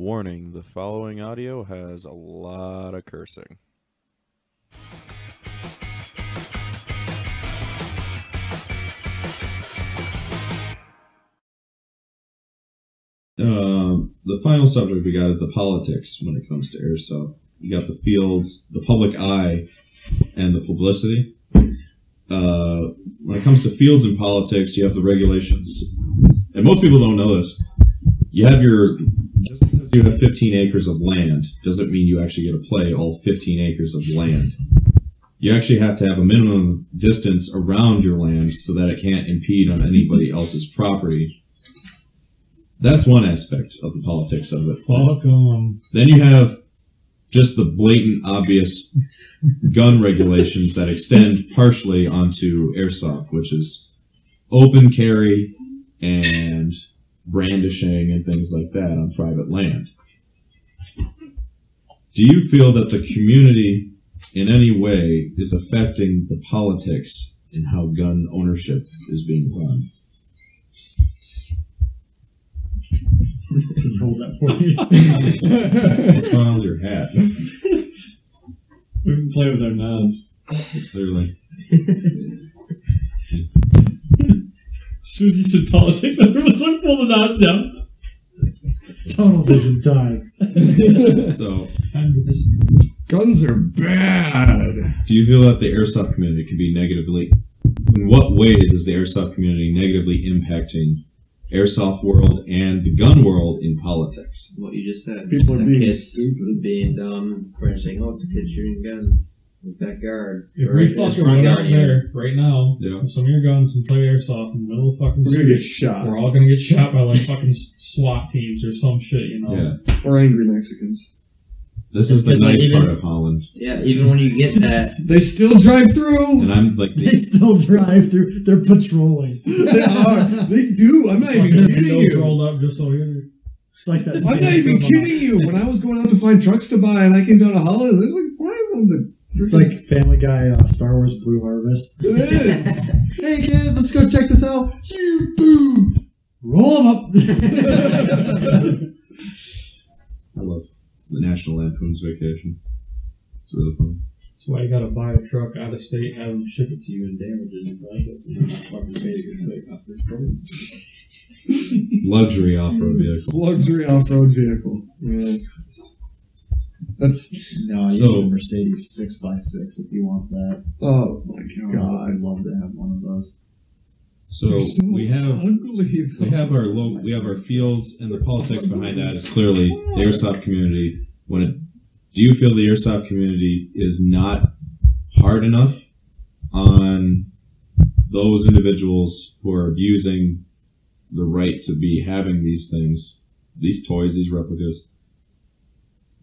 Warning, the following audio has a lot of cursing. The final subject we got is the politics when it comes to airsoft. You got the fields, the public eye, and the publicity. When it comes to fields and politics, you have the regulations. And most people don't know this. You have just because you have 15 acres of land doesn't mean you actually get to play all 15 acres of land. You actually have to have a minimum distance around your land so that it can't impede on anybody else's property. That's one aspect of the politics of it. Fuck 'em. Then you have just the blatant, obvious gun regulations that extend partially onto airsoft, which is open carry and brandishing and things like that on private land. Do you feel that the community in any way is affecting the politics in how gun ownership is being run? Hold that for you. What's going on with your hat? We can play with our nods. Clearly. As soon as you said politics, everyone's like, pull the nods down. Tunnel vision time. So, guns are bad. do you feel that the airsoft community can be negatively... In what ways is the airsoft community negatively impacting airsoft world and the gun world in politics? What you just said. People are The being kids stupid. being dumb, saying, "Oh, it's a kid shooting a gun in his backyard." If Or we in his fucking front run out yard. there right now Yeah. with some of your guns and play airsoft in the middle of the fucking We're street, gonna get shot. we're all gonna get shot by like fucking SWAT teams or some shit, you know? Yeah. Or angry Mexicans. This is the Because, like, nice even- part of Holland. Yeah, even when you get that, They still drive through. And I'm like... They still drive through. They're patrolling. They are. They do. I'm not even Fucking kidding windows you. rolled up just so here. It's like that. I'm not even kidding you. When I was going out to find trucks to buy, and I came down to Holland, there's like 5 of them. It's like Family Guy, Star Wars Blue Harvest. It is. Hey kids, let's go check this out. You boom. Roll them up. I love the National Lampoon's Vacation. It's really fun. That's why you gotta buy a truck out of state, have them ship it to you and damage it in the process, and you're not fucking pay to get it off this program. Luxury off-road It's vehicle. a luxury off-road vehicle. Yeah. That's No, you So- need a Mercedes 6x6 if you want that. oh my God, god. I'd love to have one of those. So You're so we have ugly, though. we have our fields, and the politics behind that is clearly the airsoft community. Do you feel the airsoft community is not hard enough on those individuals who are abusing the right to be having these things, these toys, these replicas,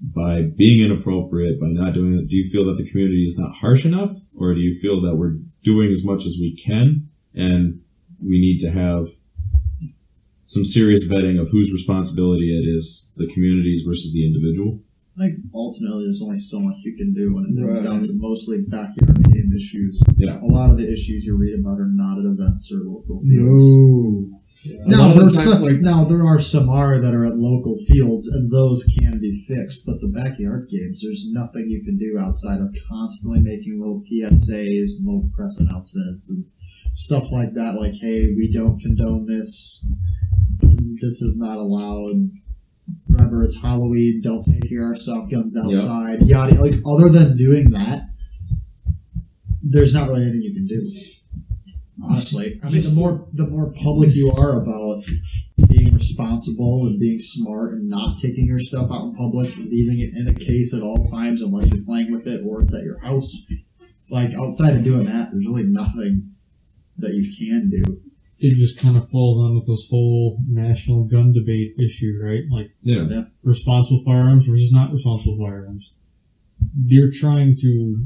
by being inappropriate, by not doing it? Do you feel that the community is not harsh enough, or do you feel that we're doing as much as we can and we need to have some serious vetting of whose responsibility it is, the communities versus the individual? I think ultimately there's only so much you can do when it Right. comes down to mostly backyard game issues. Yeah. A lot of the issues you read about are not at events or local fields. No. A lot Now, of the there's time, some, like- now there are some that are at local fields, and those can be fixed. But the backyard games, there's nothing you can do outside of constantly making little PSAs and little press announcements and stuff like that. Like, hey, we don't condone this. This is not allowed. Remember, it's Halloween. Don't take your airsoft guns outside. Yada. Like, other than doing that, there's not really anything you can do. Honestly, I mean, the more public you are about being responsible and being smart and not taking your stuff out in public, leaving it in a case at all times unless you're playing with it or it's at your house. Like, outside of doing that, there's really nothing that you can do. It just kind of falls on with this whole national gun debate issue, right? Like, Yeah. responsible firearms versus not responsible firearms. You're trying to,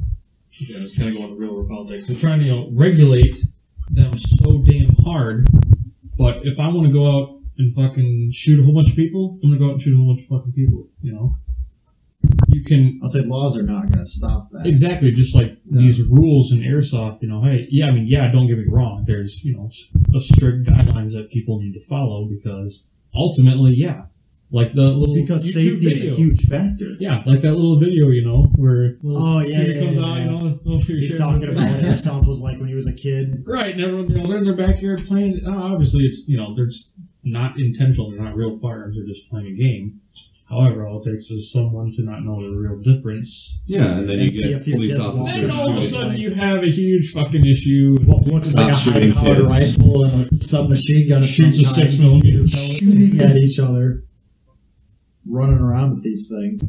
yeah, it's kind of going to real world politics. They're trying to, regulate them so damn hard. But if I want to go out and fucking shoot a whole bunch of people, I'm gonna go out and shoot a whole bunch of fucking people. You know, you can I'll say laws are not going to stop that. exactly just like these rules in airsoft. You know, hey, yeah, I mean, yeah, don't get me wrong. There's a strict guidelines that people need to follow because ultimately, yeah, Like the little Because YouTube safety is a video. huge factor. Yeah, like that little video, where Oh, yeah, kid yeah, comes yeah, out, yeah. you're He's sharing talking with about what their- Airsoft was like when he was a kid. Right, and everyone, they're in their backyard playing. Obviously, it's, they're just not intentional. They're not real firearms. They're just playing a game. However, all it takes is someone to not know the real difference. Yeah, and then And you see get a few police kids officers. And all of a shooting. sudden, you have a huge fucking issue. What looks Stop like a shooting high-powered kids. rifle and a submachine gun of Shoots a some kind, 6mm pellet. shooting at each other, running around with these things.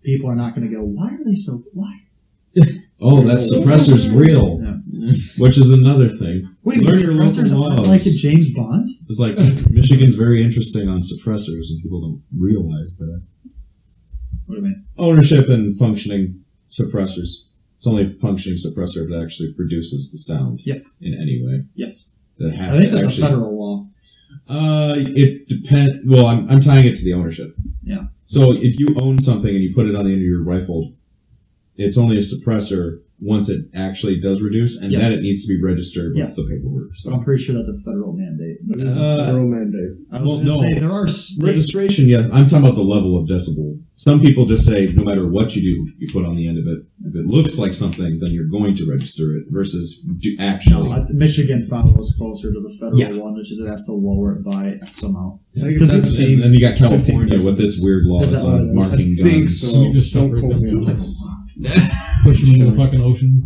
People are not going to go, why are they so quiet? Oh, that suppressor's real. Yeah. Which is another thing. Wait, Learn your local suppressors aren't laws. like in James Bond? It's like Michigan's very interesting on suppressors, and people don't realize that. What do you mean? Ownership and functioning suppressors. It's only a functioning suppressor that actually produces the sound Yes. in any way. Yes. That I has think to that's actually. a federal law. It depends. Well, I'm tying it to the ownership. Yeah. So if you own something and you put it on the end of your rifle, it's only a suppressor once it actually does reduce, and Yes. then it needs to be registered with Yes. the paperwork. But I'm pretty sure that's a federal mandate. Federal mandate. I was well, going to no. say, there are states. Registration, yeah. I'm talking about the level of decibel. Some people just say no matter what you do, you put on the end of it. If it looks like something, then you're going to register it versus actually. Michigan follows closer to the federal Yeah. one, which is it has to lower it by X amount. Yeah, I think it's that's, 15 and then you got California 15%. with its weird laws Is that what it on is? marking I think guns. so. You just Don't separate quote them. me Seems on like a that. lot. Push them into the fucking ocean.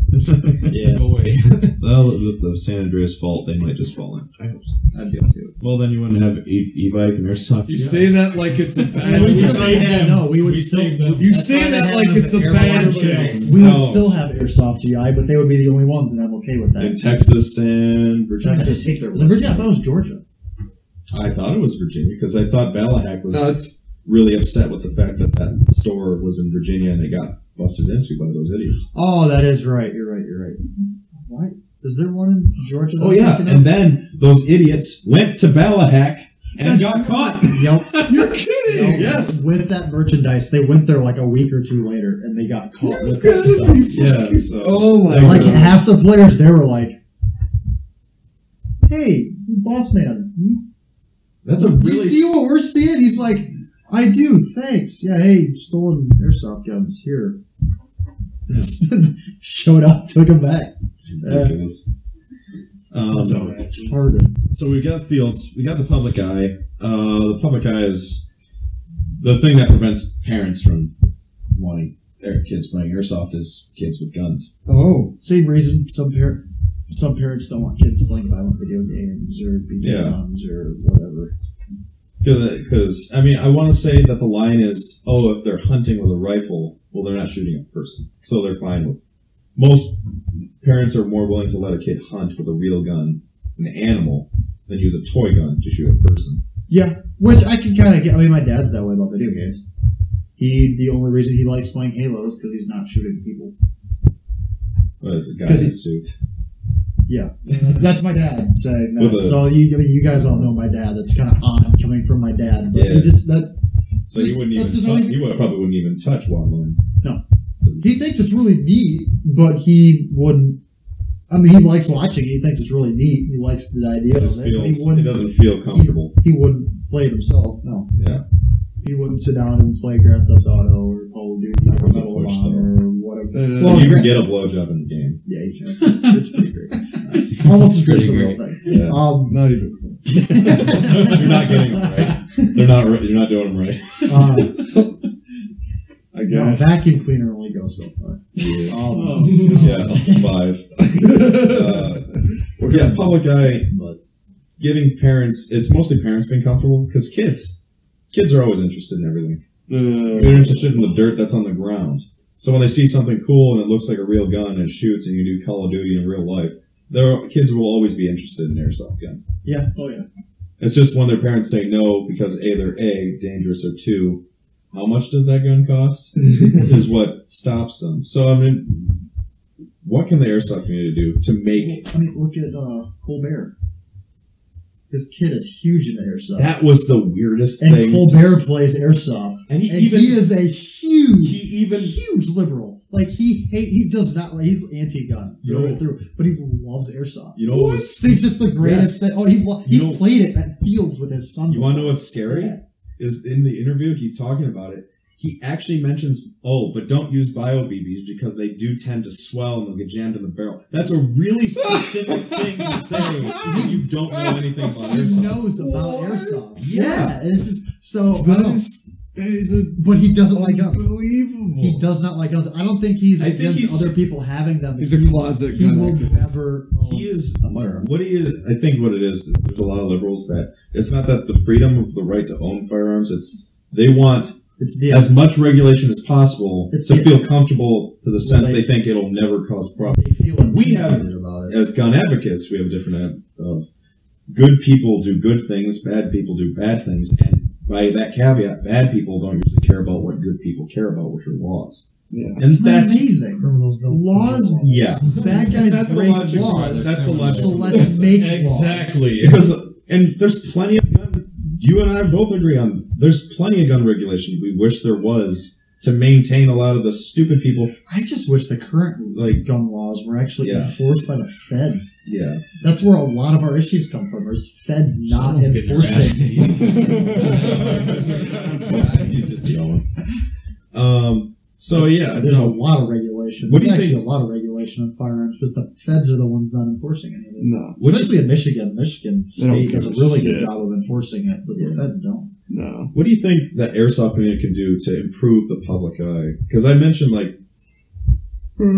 Yeah. Go away. Well, with the San Andreas fault, they might just fall in. I hope so. I'd be able to do it. Well, then you wouldn't have e-bike and airsoft. You say that like it's a bad We would saved say that, them. no, we would We still. saved them. You That's say why they that have like them it's a airborne bad training. thing. We would No. still have airsoft GI, but they would be the only ones, and I'm okay with In that. Texas and Virginia. Texas, Virginia, I thought it was Georgia. I thought it was Virginia because I thought Ballahack was No, it's really upset with the fact that that store was in Virginia and they got busted into by those idiots. Oh, that is right. You're right. Why? Is there one in Georgia? that Oh I'm yeah, thinking of? and then those idiots went to Ballahack and got caught. Yep. you're kidding. Yes. With that merchandise, they went there like a week or two later, and they got caught with that stuff. Yeah. So Oh my Like Like, half the players there were like, "Hey, boss man, that's a you really see what we're seeing?" He's like, "I do, thanks. Yeah, hey, stolen airsoft guns here." Showed up, took them back. ridiculous. Pardon. So we've got fields, we got the public eye. The public eye is the thing that prevents parents from wanting their kids playing airsoft is kids with guns. Oh, same reason some parents don't want kids playing violent video games or BB guns or whatever. Because, I mean, I want to say that the line is, oh, if they're hunting with a rifle, well, they're not shooting a person. So they're fine with. Most parents are more willing to let a kid hunt with a real gun, an animal, than use a toy gun to shoot a person. Yeah, which I can kind of get. I mean, my dad's that way about video games. The only reason he likes playing Halo is because he's not shooting people. Well, it's a guy 'Cause in a he- suit. Yeah, that's my dad saying that. With a- So you guys all know my dad. That's kind of odd coming from my dad, but Yeah. he just that So he wouldn't even That's his touch, only- he probably wouldn't even touch wildlands. No. he thinks it's really neat, but he wouldn't. I mean, he likes watching. He thinks it's really neat. He likes the idea It of just it. But feels, he it wouldn't. doesn't feel comfortable. He wouldn't play it himself. No. Yeah. He wouldn't sit down and play Grand Theft Auto or Call of Duty or That's a Medal of push, Honor or whatever. Uh, Well, you Gra- can get a blowjob in the game. Yeah, you can. It's pretty great. It's almost as good as the real thing. Yeah. not even. You're not getting them right. You're not doing them right. I No, guess. vacuum cleaner only goes so far. Yeah. Oh. Yeah, up to 5. Yeah, public eye, but giving parents, it's mostly parents being comfortable, because kids are always interested in everything. They're interested in the dirt that's on the ground. So when they see something cool and it looks like a real gun and it shoots and you do Call of Duty in real life, kids will always be interested in airsoft guns. Yeah. Oh, yeah. It's just when their parents say no because they're dangerous, or 2, how much does that gun cost? Is what stops them. So, I mean, what can the airsoft community do to make... I mean, look at Colbert. His kid is huge into airsoft. That was the weirdest and thing. Colbert plays airsoft. And And he is a huge liberal. Like, he does not, like, he's anti-gun through and through, but he loves airsoft. You know what was... Thinks it's the greatest thing. Oh, he's You know- played it at fields with his son. You want to know what's scary? Yeah. is in the interview, he's talking about it. He actually mentions, but don't use bio BBs because they do tend to swell and they'll get jammed in the barrel. That's a really specific thing to say when you don't know anything about He airsoft. knows about airsoft. Yeah. It's just so. That is a But he doesn't like guns. unbelievable. He does not like guns. I don't think he's against other people having them. He's a closet He gun will activist. never. He is what he is. I think what it is there's a lot of liberals that it's not that the freedom of the right to own firearms. It's they want as much regulation as possible to feel comfortable to the sense they think it'll never cause problems. They feel We have, intimidated about it. as gun advocates, we have a different of good people do good things, bad people do bad things, and by that caveat, bad people don't usually care about what good people care about, which are laws. Yeah. And Isn't that that's amazing. Criminals don't. Laws. yeah. Bad guys That's the break logic. laws. That's the logic. So let's make laws. Exactly. Because and there's plenty of gun. You and I both agree on. There's plenty of gun regulation. We wish there was to maintain a lot of the stupid people. I just wish the current gun laws were actually enforced by the feds. Yeah. That's where a lot of our issues come from. There's feds not enforcing. He's just yelling. So yeah, There's a lot of regulation. What do There's you actually think? a lot of regulation on firearms, but the feds are the ones not enforcing any of it. No. Especially in Michigan. Michigan They don't State does a give a really good shit. job of enforcing it, but the feds don't. No. what do you think that airsoft community can do to improve the public eye? Because I mentioned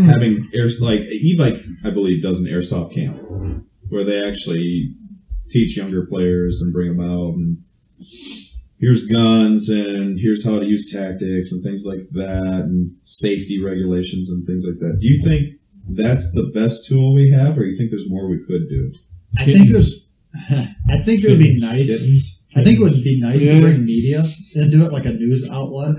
having E-Bike, I believe, does an airsoft camp where they actually teach younger players and bring them out and here's guns and here's how to use tactics and things like that and safety regulations and things like that. Do you think that's the best tool we have, or you think there's more we could do? I think it would be nice. I think it would be nice to bring media into it, like a news outlet.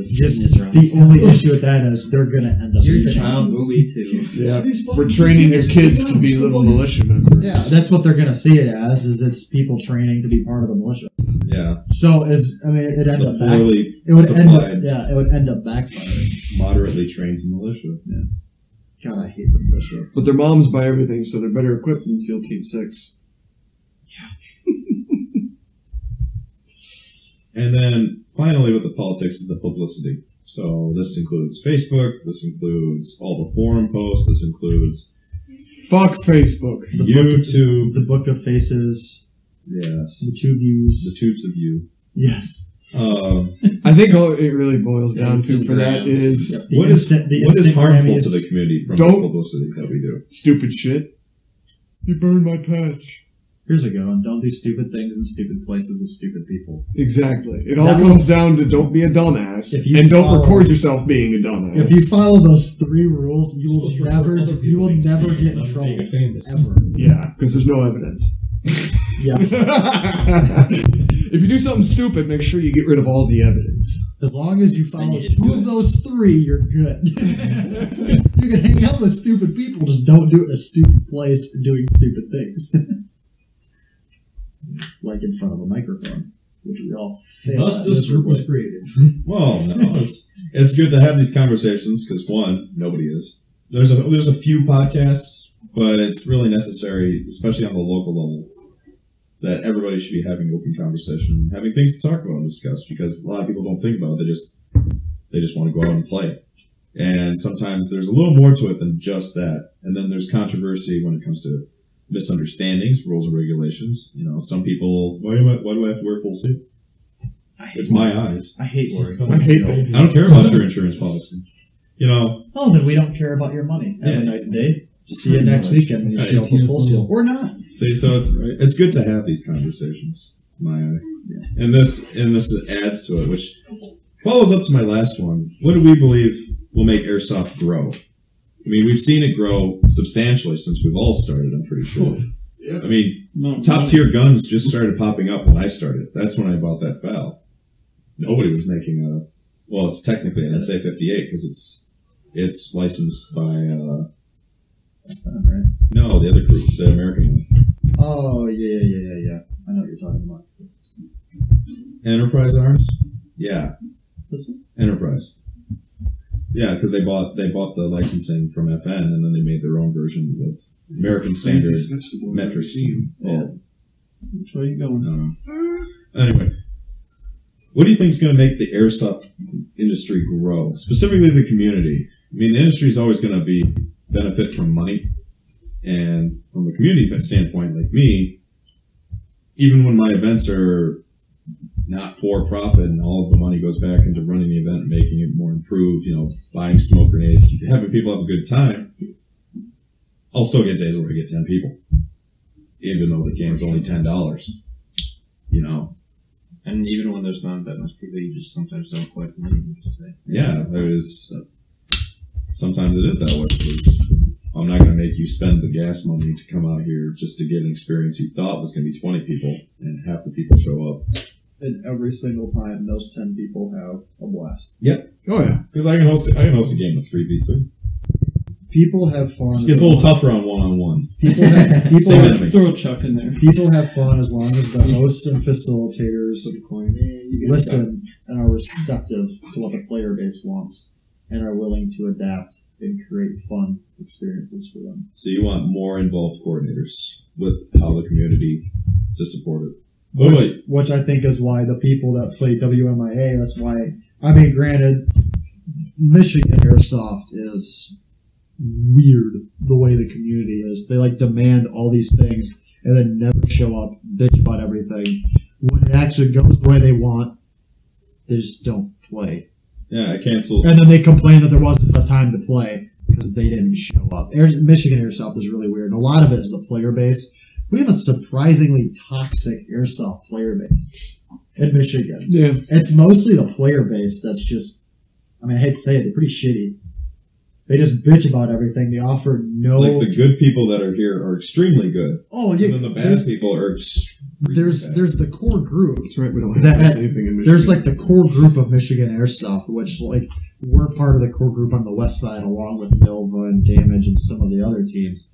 Just the only issue with that is they're going to end up. Your child movie too. Yeah. We're training your kids to be little militia members. Yeah, that's what they're going to see it as. Is it's people training to be part of the militia. Yeah. So it'd end up poorly it would supplied, it would end up backfiring. moderately trained militia. Yeah. God, I hate the militia. But their moms buy everything, so they're better equipped than SEAL Team 6. And then finally, with the politics is the publicity. So this includes Facebook. This includes all the forum posts. This includes Fuck Facebook. YouTube. The Book of Faces. Yes. The Two Views. The tubes of you. Yes. I think all it really boils down to for that is What is harmful to the community from the Don't- publicity that we do? stupid shit. You burned my patch. Here's a good one. Don't do stupid things in stupid places with stupid people. Exactly. It all That comes down to don't be a dumbass If you and don't follow- record yourself being a dumbass. If you follow those 3 rules, you will never get in trouble ever. Yeah, because there's no evidence. Yes. If you do something stupid, make sure you get rid of all the evidence. As long as you follow 2 of those 3, you're good. You can hang out with stupid people, just don't do it in a stupid place doing stupid things. Like in front of a microphone, which we all fail Thus at this group was miserably. created. Well, no, it's good to have these conversations because one, nobody is. There's a few podcasts, but it's really necessary, especially on the local level, that everybody should be having open conversation, having things to talk about and discuss. Because a lot of people don't think about it; they just want to go out and play. And sometimes there's a little more to it than just that. And then there's controversy when it comes to misunderstandings, rules and regulations. You know, some people, why do I have to wear full suit? It's my eyes. I hate work. I hate that. I don't care about your insurance policy. You know, Oh, then we don't care about your money. Have Yeah. a nice day. See you next weekend when you Right. show up with full steel. Or not. see, so it's good to have these conversations. My eye. And this adds to it, which follows up to my last one. What do we believe will make airsoft grow? I mean, we've seen it grow substantially since we've all started, I'm pretty sure. Yeah. I mean, top tier guns just started popping up when I started. That's when I bought that FAL. Nobody was making it's technically an SA-58 because it's licensed by, Right? no, the other group, the American one. Oh, yeah. I know what you're talking about. Enterprise Arms? Yeah. What's it? Enterprise. Yeah, because they bought the licensing from FN and then they made their own version with American standard metrics. Which way are you going? Anyway, What do you think is going to make the airsoft industry grow? Specifically the community. I mean, the industry is always going to benefit from money. And from a community standpoint, like me, even when my events are not for profit and all of the money goes back into running the event and making it more improved, buying smoke grenades, having people have a good time, I'll still get days where I get 10 people. Even though the game's only $10. And even when there's not that much people, you just sometimes don't quite money. Just say, yeah, sometimes it is that way. Because I'm not going to make you spend the gas money to come out here just to get an experience you thought was going to be 20 people, and half the people show up. And every single time, those 10 people have a blast. Yep. Oh yeah. Because I can host a game of 3v3. People have fun. It gets a little tougher on one-on-one. Throw a chuck in there. People have fun as long as the hosts and facilitators listen and are receptive to what the player base wants and are willing to adapt and create fun experiences for them. So you want more involved coordinators with how the community to support it. Which I think is why the people that play WMIA, that's why, I mean, granted, Michigan Airsoft is weird the way the community is. They demand all these things and then never show up, bitch about everything. When it actually goes the way they want, they just don't play. Yeah, I canceled. And then they complain that there wasn't enough time to play because they didn't show up. Michigan Airsoft is really weird. And a lot of it is the player base. We have a surprisingly toxic Airsoft player base in Michigan. Yeah. It's mostly the player base that's just, I hate to say it, they're pretty shitty. They just bitch about everything. They offer no... the good people that are here are extremely good. Oh, yeah. And then the bad people are extremely bad. There's the core group. That's right, we don't have anything in Michigan. There's the core group of Michigan Airsoft, which we're part of the core group on the west side along with Nova and Damage and some of the other teams.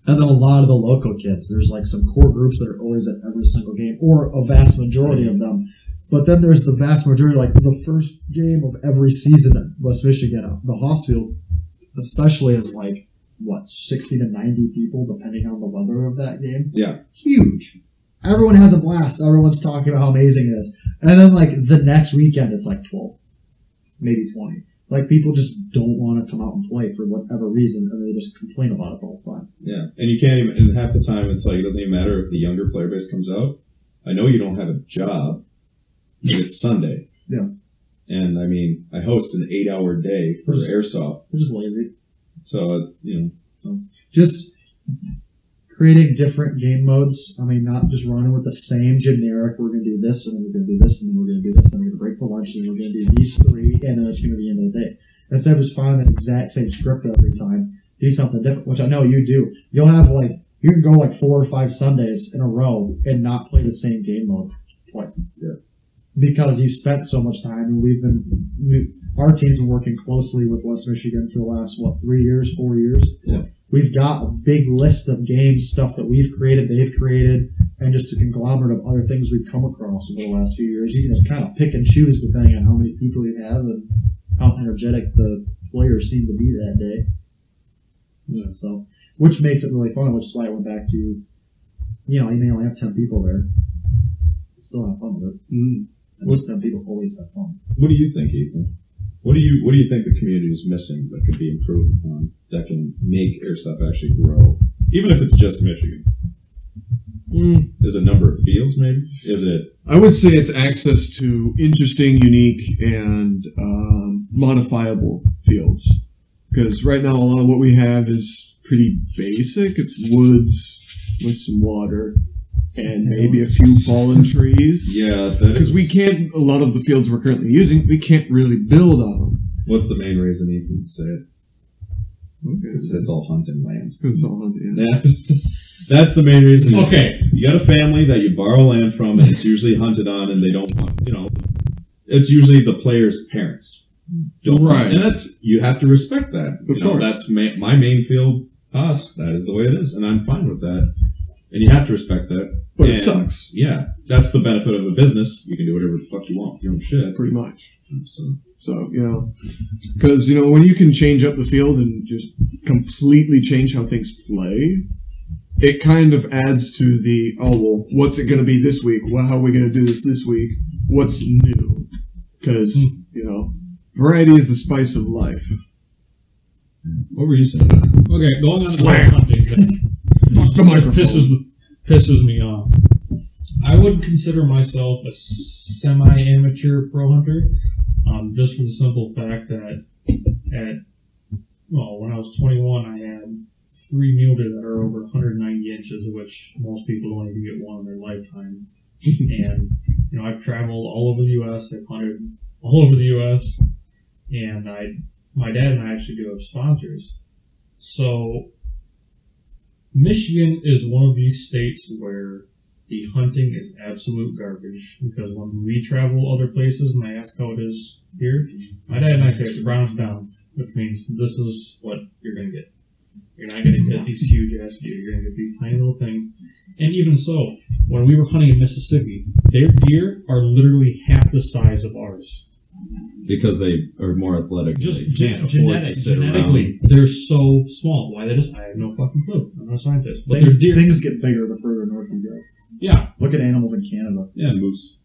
And then a lot of the local kids. There's some core groups that are always at every single game, or a vast majority of them. But then there's the vast majority, the first game of every season at West Michigan, the Hosfield, especially is 60 to 90 people, depending on the weather of that game. Yeah. Huge. Everyone has a blast. Everyone's talking about how amazing it is. And then, the next weekend, it's 12, maybe 20. People just don't want to come out and play for whatever reason, and they just complain about it all the time. Yeah. And you can't even, and half the time, it's it doesn't even matter if the younger player base comes out. I know you don't have a job. It's Sunday. Yeah. And I host an 8-hour day for Airsoft. They're just lazy. So, Just creating different game modes. Not just running with the same generic, we're going to do this, and then we're going to do this, and then we're going to do this, and then we're going to break for lunch, and then we're going to do these 3, and then it's going to be the end of the day. Instead of just following the exact same script every time, do something different, which I know you do. You'll have, you can go 4 or 5 Sundays in a row and not play the same game mode twice. Yeah. Because you spent so much time, and our team's been working closely with West Michigan for the last, 3 years, 4 years? Yeah. We've got a big list of games, stuff that we've created, they've created, and just a conglomerate of other things we've come across over the last few years. You can just kind of pick and choose depending on how many people you have and how energetic the players seem to be that day. Yeah, so, which makes it really fun, which is why I went back to, you may only have 10 people there. Still have fun with it. Mm. And those 10 people always have fun. What do you think, Ethan? What do you think the community is missing that could be improved upon that can make Airsoft actually grow, even if it's just Michigan? Is it number of fields, maybe? Is it? I would say it's access to interesting, unique, and modifiable fields. Because right now, a lot of what we have is pretty basic. It's woods with some water and maybe a few fallen trees. Yeah, because we can't. A lot of the fields we're currently using, we can't really build on them. What's the main reason, Ethan? Say it. Because it's all hunting land. Because it's all hunting. Yeah. That's the main reason. Okay. You got a family that you borrow land from, and it's usually hunted on, and they don't want, it's usually the player's parents. Right. And you have to respect that. Of course. That's my main field, us. That is the way it is, and I'm fine with that. And you have to respect that. But it sucks. Yeah. That's the benefit of a business. You can do whatever the fuck you want. Your own shit. Pretty much. So because, when you can change up the field and just completely change how things play, it kind of adds to the, what's it going to be this week? Well, how are we going to do this week? what's new. Because, you know, variety is the spice of life. What were you saying? Okay, going on to Slam. hunting. Fuck the microphone. Pisses me off. I would consider myself a semi-amateur pro hunter, just for the simple fact that when I was 21, I had 3 mule deer that are over 190 inches, which most people don't even get one in their lifetime. And, you know, I've traveled all over the U.S., I've hunted all over the U.S., and my dad and I actually do have sponsors. So, Michigan is one of these states where the hunting is absolute garbage, because when we travel other places and I ask how it is here, my dad and I say it's Browns down, which means this is what you're going to get. You're not going to get these huge ass deer. You're going to get these tiny little things. And even so, when we were hunting in Mississippi, their deer are literally half the size of ours. Because they are more athletic. Just they can't afford to sit genetically, around. they're so small. Why that is, I have no fucking clue. I'm not a scientist. But Things, their deer, things get bigger the further north you go. yeah. Look at animals in Canada. Yeah, moose.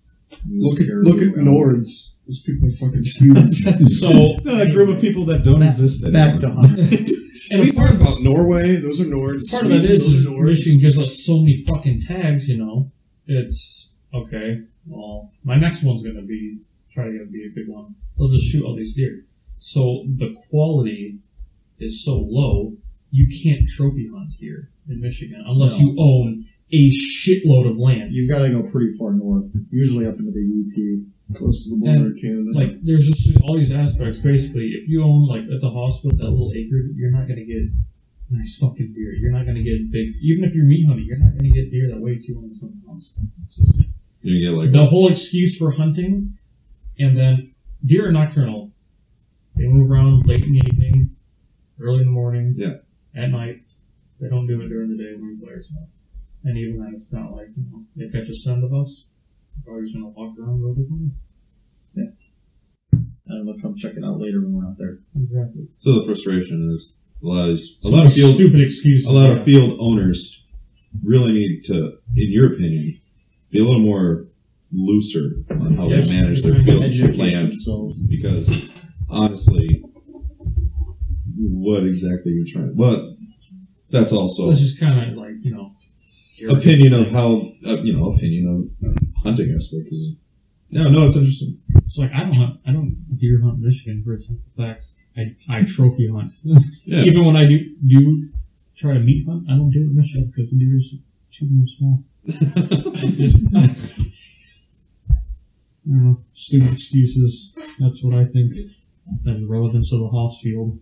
Look at Nords. Those people are fucking huge. So A group of people that don't exist anymore. Back to hunting. and What are you a part, talking about? Norway? Those are Nords. part of that is Those are Nords. Michigan gives us so many fucking tags. You know, it's okay. Well, my next one's gonna be try to be a big one. They'll just shoot all these deer. So the quality is so low, you can't trophy hunt here in Michigan unless you own a shitload of land. You've got to go pretty far north, usually up into the UP. Close to the border of Canada. Like, there's just all these aspects. Basically, if you own, like, at the hospital, that little acre, you're not going to get nice fucking deer. You're not going to get big. Even if you're meat hunting, you're not going to get deer that weigh 200 pounds. It's just, You get like the whole excuse for hunting, and then deer are nocturnal. They move around late in the evening, early in the morning, at night. They don't do it during the day when players know. And even then, it's not like, you know, they catch a scent of us, they're probably just going to walk around a little bit more. And they'll come check it out later when we're out there. Exactly. So the frustration is a lot of Stupid excuses. a lot of field owners really need to, in your opinion, be a little more looser on how they manage their field Educate land. themselves. Because honestly, what exactly you're trying? But that's also It's just kind of like, you know, opinion of how opinion of hunting aspect. No, it's interesting. it's like I don't deer hunt Michigan for simple facts. I trophy hunt. Yeah. Even when I do try to meat hunt, I don't do it in Michigan because the deer is too damn small. Just, stupid excuses. That's what I think. And relevance of the Haas field.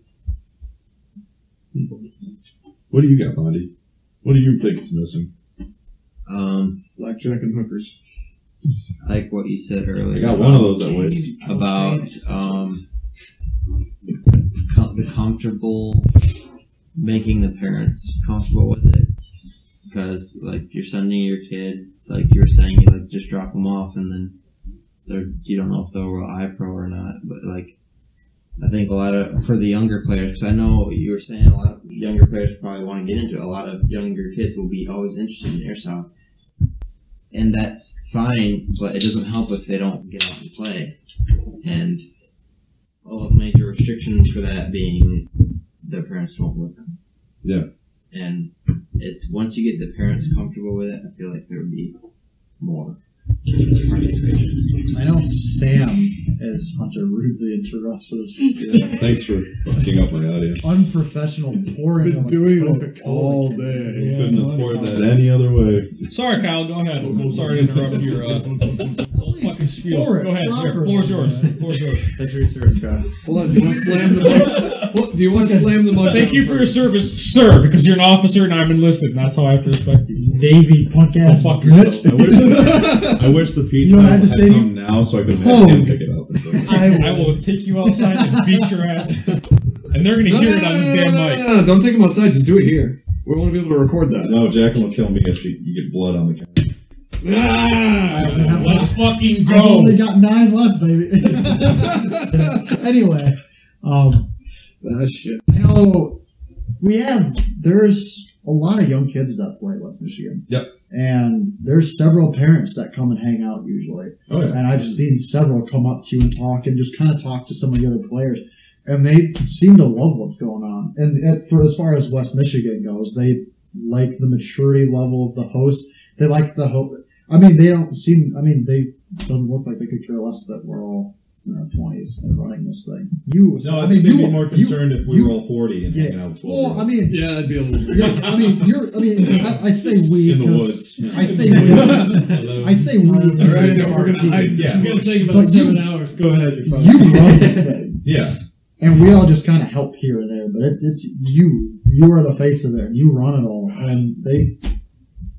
What do you got, Bondi? What do you think is missing? Blackjack and hookers. I like what you said earlier. I got one of those at least. About the comfortable, making the parents comfortable with it, because like you're sending your kid, like you were saying, you like just drop them off and then you don't know if they'll go iPro or not, but like I think a lot of for the younger players, because I know you were saying a lot of younger players probably want to get into it. A lot of younger kids will be always interested in airsoft. And that's fine, but it doesn't help if they don't get out and play. And all of the major restrictions for that being their parents won't with them. Yeah. And it's once you get the parents comfortable with it, I feel like there would be more participation. I know Sam as Hunter rudely interrupts with his Thanks for fucking up my audio. unprofessional pouring of doing a it Coca-Cola all can. day. Couldn't afford that any other way. Sorry, Kyle. Go ahead. Sorry to interrupt your fucking spiel. Pour it Go ahead. Here, properly, floor's yours. man. Floor's yours. Thanks for your service, Kyle. Hold on, do you want to slam the mud? Do you want to slam the mud? Thank you for your service, sir, because you're an officer and I'm enlisted, and that's how I have to respect you. Navy punk ass Go fuck bitch. yourself. I wish the pizza You don't have to say had come now so I could have him pick it up. I will take you outside and beat your ass. And they're going to hear it on this damn mic. No, don't take him outside. Just do it here. We want to be able to record that. No, Jacqueline will kill me if you get blood on the camera. Let's fucking I've go. only got 9 left, baby. Anyway, Shit. I know there's a lot of young kids that play West Michigan. Yep. And there's several parents that come and hang out usually. Oh yeah. And I've seen several come up to you and talk and just kind of talk to some of the other players. And they seem to love what's going on. And for as far as West Michigan goes, they like the maturity level of the host. They like the host. I mean, they don't seem. I mean, they doesn't look like they could care less that we're all in our 20s and running this thing. I think they'd be more concerned if we were all 40 and hanging out with 12 Well, I mean, Yeah, that'd be a little weird. yeah, I say we in the 'cause woods. Yeah. I say we. I say we. All right, no, we're gonna hide. Yeah. It's gonna take about But you- 7 hours. Go ahead, you're fine. You run the thing. Yeah. And we all just kind of help here and there, but it's you. You are the face of it. You run it all, and they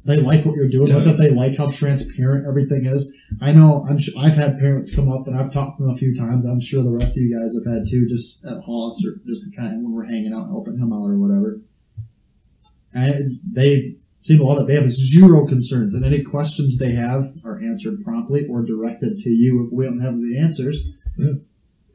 like what you're doing with it. They like how transparent everything is. I know. I've had parents come up, and I've talked to them a few times. I'm sure the rest of you guys have had too, just at Haas or just kind of when we're hanging out, helping him out or whatever. And they seem to love it. They have zero concerns, and any questions they have are answered promptly or directed to you if we don't have the answers. Yeah.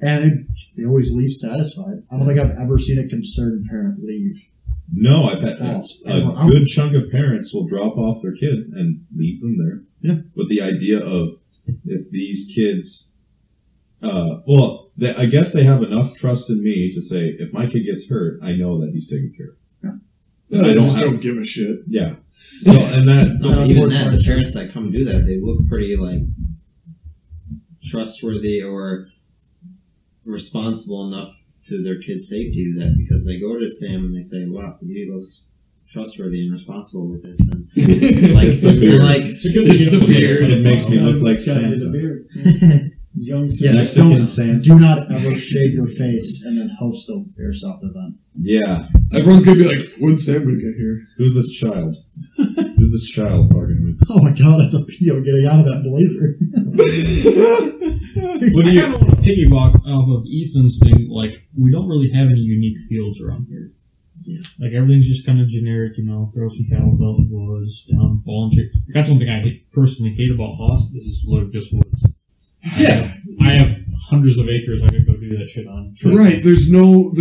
And they always leave satisfied. I don't think I've ever seen a concerned parent leave. No, I've had False. a good chunk of parents will drop off their kids and leave them there. Yeah. With the idea of if these kids, I guess they have enough trust in me to say if my kid gets hurt, I know that he's taken care of. No, I I don't just have- don't give a shit. Yeah. So and that Not even that. The parents that come do that, they look pretty like trustworthy or responsible enough to their kid's safety to do that because they go to Sam and they say, "Wow, he looks trustworthy and responsible with this." And like, It's the beard. they're like, It's a good It's thing the beard. It makes me look like It's gotta be Santa. the beard. Young Santa. Mexican Santa. Do not ever shave your face and then host an airsoft event. Yeah. Everyone's gonna be like, "When's Sam gonna get here?" Who's this child? Who's this child talking to me? Oh my god, that's a PO getting out of that blazer. What do I you? kind of want to piggyback off of Ethan's thing. Like, we don't really have any unique fields around here. Yeah. Like, everything's just kind of generic, you know, throw some paddles out in the woods, down, fallen tree. That's one thing I personally hate about Haas. This is literally just woods. Yeah. I have hundreds of acres I could go do that shit on. Right? There's no.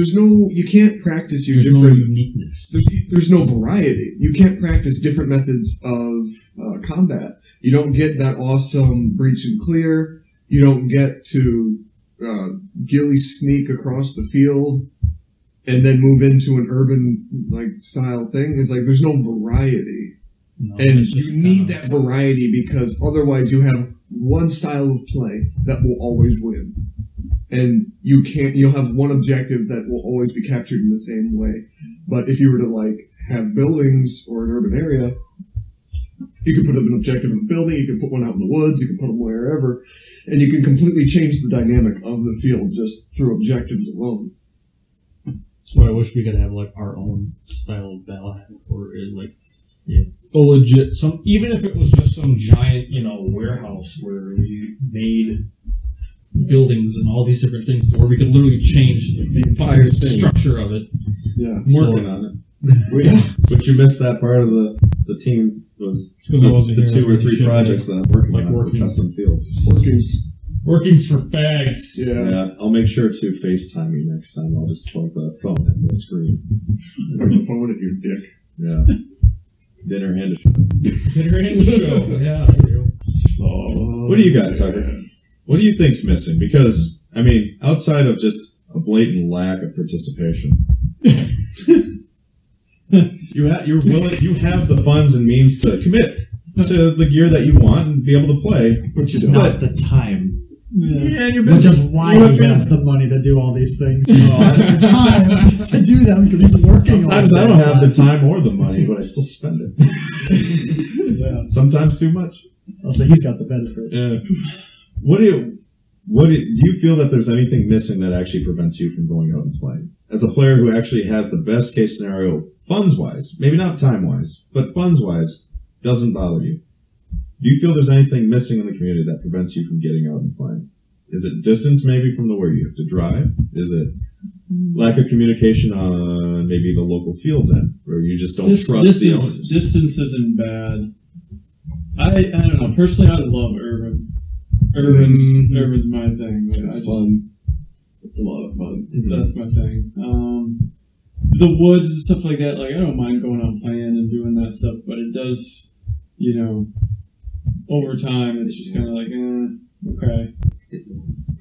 You can't practice your There's no different. uniqueness. There's no variety. You can't practice different methods of combat. You don't get that awesome breach and clear. You don't get to ghillie sneak across the field and then move into an urban like style thing. It's like there's no variety, No, and it's just you need kinda- that variety because otherwise you have one style of play that will always win, and you'll have one objective that will always be captured in the same way. But if you were to like have buildings or an urban area, you can put up an objective in a building, you can put one out in the woods, you can put them wherever, and you can completely change the dynamic of the field just through objectives alone. That's why I wish we could have like our own style of battle or like a legit even if it was just some giant, you know, warehouse where we made buildings and all these different things to where we could literally change the entire fucking thing. structure of it. Yeah. I'm working on it. But you missed that part of the team was It's 'cause I wasn't the here 2 or 3 shit, projects that I'm working like on for working. custom fields. Workings for fags. Yeah. Yeah, I'll make sure to FaceTime you next time. I'll just plug the phone at the screen. Put the phone at your dick. Yeah. Dinner and a show. Dinner and show. Yeah, there you Oh, What do you got, Tucker? What do you think's missing? Because, I mean, outside of just a blatant lack of participation, you're willing, you have the funds and means to commit to the gear that you want and be able to play. Which is But- not the time. Yeah, and you're Which busy. is why You he have has the money to do all these things. He doesn't have the time to do them because he's working Sometimes all I day. don't have the time or the money, but I still spend it. Yeah. Sometimes too much. I'll say he's got the benefit. Yeah. What do you feel that there's anything missing that actually prevents you from going out and playing? As a player who actually has the best case scenario, funds wise, maybe not time wise, but funds wise, doesn't bother you. Do you feel there's anything missing in the community that prevents you from getting out and playing? Is it distance maybe from where you have to drive? Is it lack of communication on maybe the local fields end, where you just don't trust the owners? Distance isn't bad. I don't know. Personally, I love urban. Urban's my thing. Like, It's fun. It's a lot of fun. Mhm. That's my thing. The woods and stuff like that. Like I don't mind going out playing and doing that stuff, but it does. over time, it's just kind of like, okay.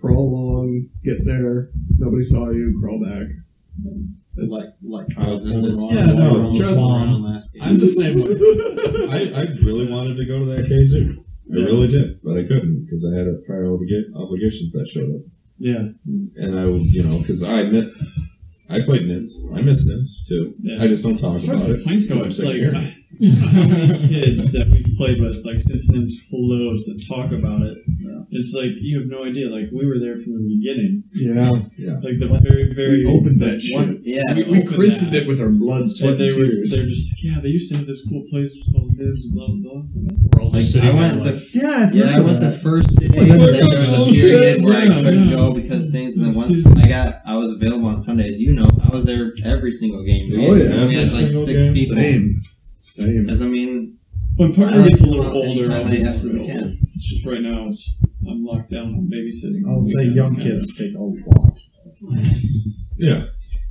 Crawl along, get there. Nobody saw you. Crawl back. Like I was in this. Yeah, no, trust me. I'm the same way. I really wanted to go to that KZoo. I really did, but I couldn't because I had prior obligations that showed up. Yeah. And I would, because I played NIMS. I miss NIMS too. Yeah. I just don't talk about it. Planes go, because I'm it's sick like, of hearing it. how many kids that we've played with, like, since NIMS closed that talk about it. It's like, you have no idea. Like, we were there from the beginning. Yeah. Like, the very, very... We opened that shit. Yeah. We christened it with our blood, And sweat, and tears. they're just like, yeah, they used to have this cool place called NIMS and blah, blah, blah. We're all Like, just sitting I there went like, I went the first day, Well, and you're then there was a oh, period shit, where I yeah, couldn't yeah. go because things, and then once I was available on Sundays, I was there every single game. Oh, yeah, we had like every 6 single people. Same. Because I mean, when I Parker like gets a to little go out older, anytime I'll be I absolutely available. can. It's just right now, I'm locked down on babysitting. I'll say weekends young now. kids take a lot. Yeah.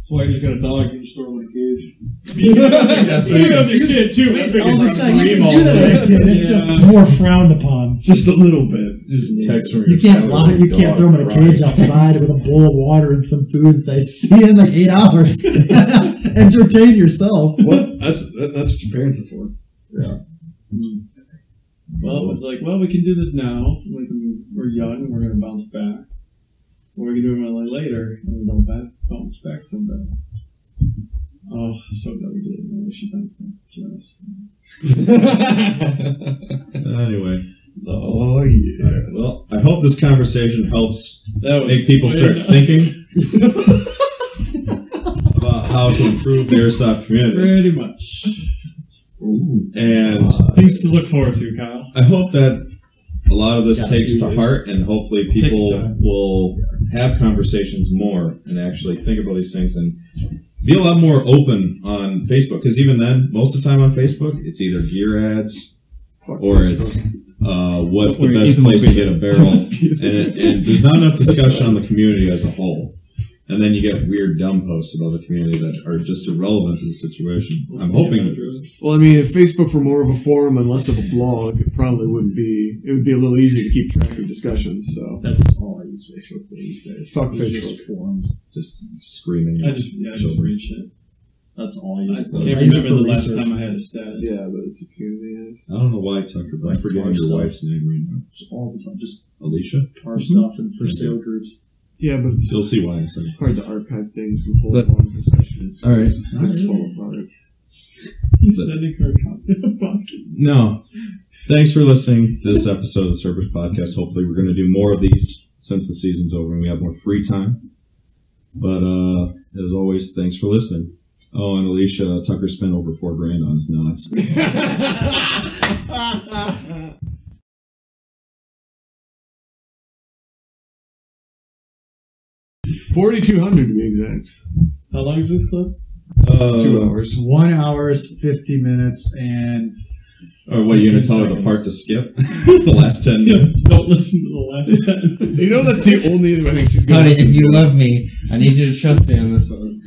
That's why I just got a dog. You just throw him in a cage. Yeah, so You have a kid too. That's I was making just saying, you scream can all do that day. with a kid. It's just more frowned upon. Just a little bit. Just a little Text bit. from You your can't family lock, with you a can't dog throw them in a crying. cage outside with a bowl of water and some food and say, see you in like 8 hours. Entertain yourself. Well, that's what your parents are for. Well, it was like, we can do this now. We're young and we're going to bounce back. Or we can do it a little later and we don't bounce back so bad. Oh, so glad we did it. Really, she bounced back. Jealous. Anyway. Oh, yeah. All right, well, I hope this conversation helps That was make people start way- thinking about how to improve the airsoft community. Pretty much. And Things to look forward to, Kyle. I hope that a lot of this Yeah, takes to years. heart, and hopefully Take your people time. will have conversations more and actually think about these things and be a lot more open on Facebook. Because even then, most of the time on Facebook, it's either gear ads or it's what's the best place to get a barrel, and there's not enough discussion on the community as a whole. And then you get weird dumb posts about the community that are just irrelevant to the situation. I'm hoping. Well, I mean, if Facebook were more of a forum and less of a blog, it probably wouldn't be. It would be a little easier to keep track of discussions. So That's all I use Facebook for these days. Fuck It's Facebook. just forums. Just screaming. I just read shit. That's all I I use. can't I use it remember for the last research. time I had a status. yeah, but it's a community. I don't know why, Tucker, but I'm forgetting your stuff. wife's name right now. Just all the time. Just Alicia? car stuff and for sale groups. Yeah, but it's Still see why I said. hard to archive things and hold But- long discussions. All right. It's fall apart. He's But- sending her a copy of the podcast. No. Thanks for listening to this episode of the Cerberus Podcast. Hopefully we're going to do more of these since the season's over and we have more free time. But as always, thanks for listening. Oh, and Alicia, Tucker spent over $4,000 on his knots. 4,200 to be exact. How long is this clip? 2 hours. 1 hour, 50 minutes, and Or what, are you going to 15 tell her the seconds. part to skip? The last 10 minutes? Don't listen to the last 10. You know that's the only I think she's Honey, going if you love me, I need you to trust me on this one.